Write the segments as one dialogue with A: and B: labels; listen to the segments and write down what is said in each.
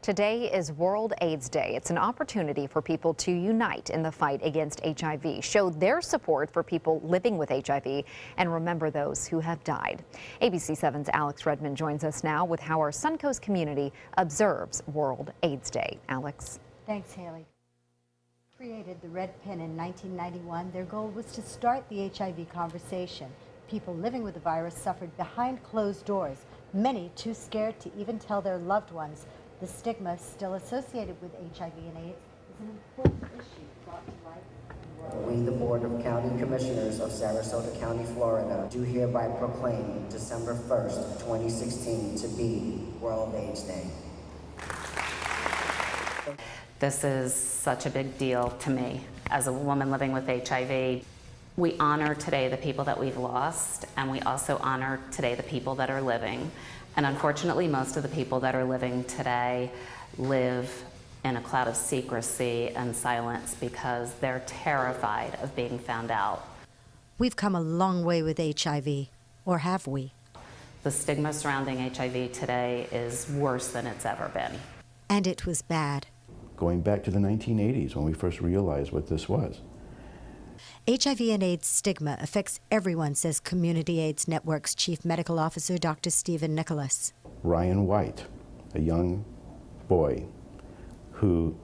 A: Today is World AIDS Day. It's an opportunity for people to unite in the fight against HIV, show their support for people living with HIV, and remember those who have died. ABC 7's Alex Redmond joins us now with how our Suncoast community observes World AIDS Day. Alex.
B: Thanks, Haley. Created the Red Pin in 1991, their goal was to start the HIV conversation. People living with the virus suffered behind closed doors, many too scared to even tell their loved ones. The stigma still associated with HIV and AIDS is an important issue brought to light in the world.
C: We, the Board of County Commissioners of Sarasota County, Florida, do hereby proclaim December 1st, 2016 to be World AIDS Day.
D: This is such a big deal to me as a woman living with HIV. We honor today the people that we've lost, and we also honor today the people that are living. And unfortunately, most of the people that are living today live in a cloud of secrecy and silence because they're terrified of being found out.
B: We've come a long way with HIV, or have we?
D: The stigma surrounding HIV today is worse than it's ever been.
B: And it was bad.
E: Going back to the 1980s when we first realized what this was.
B: HIV and AIDS stigma affects everyone, says Community AIDS Network's Chief Medical Officer, Dr. Stephen Nicholas.
E: Ryan White, a young boy who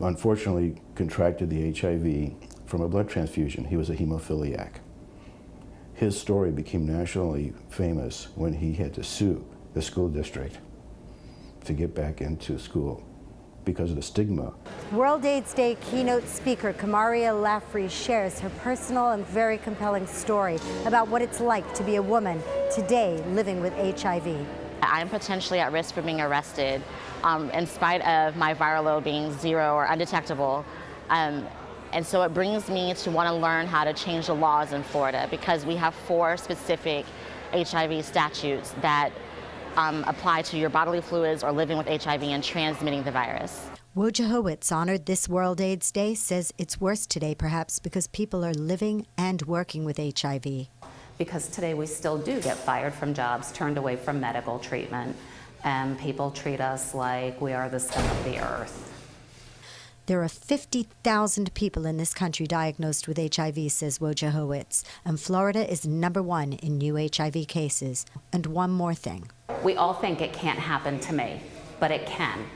E: unfortunately contracted the HIV from a blood transfusion. He was a hemophiliac. His story became nationally famous when he had to sue the school district to get back into school because of the stigma.
B: World AIDS Day keynote speaker Kamaria Laffrey shares her personal and very compelling story about what it's like to be a woman today living with HIV.
F: I'm potentially at risk for being arrested in spite of my viral load being 0 or undetectable. And so it brings me to want to learn how to change the laws in Florida because we have 4 specific HIV statutes that apply to your bodily fluids or living with HIV and transmitting the virus.
B: Wojciechowicz honored this World AIDS Day, says it's worse today perhaps because people are living and working with HIV.
D: Because today we still do get fired from jobs, turned away from medical treatment, and people treat us like we are the scum of the earth.
B: There are 50,000 people in this country diagnosed with HIV, says Wojciechowicz, and Florida is #1 in new HIV cases. And one more thing.
D: We all think it can't happen to me, but it can.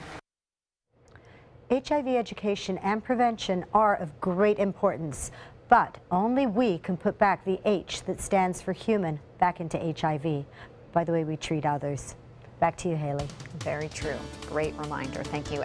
B: HIV education and prevention are of great importance, but only we can put back the H that stands for human back into HIV, by the way we treat others. Back to you, Haley.
A: Very true. Great reminder. Thank you.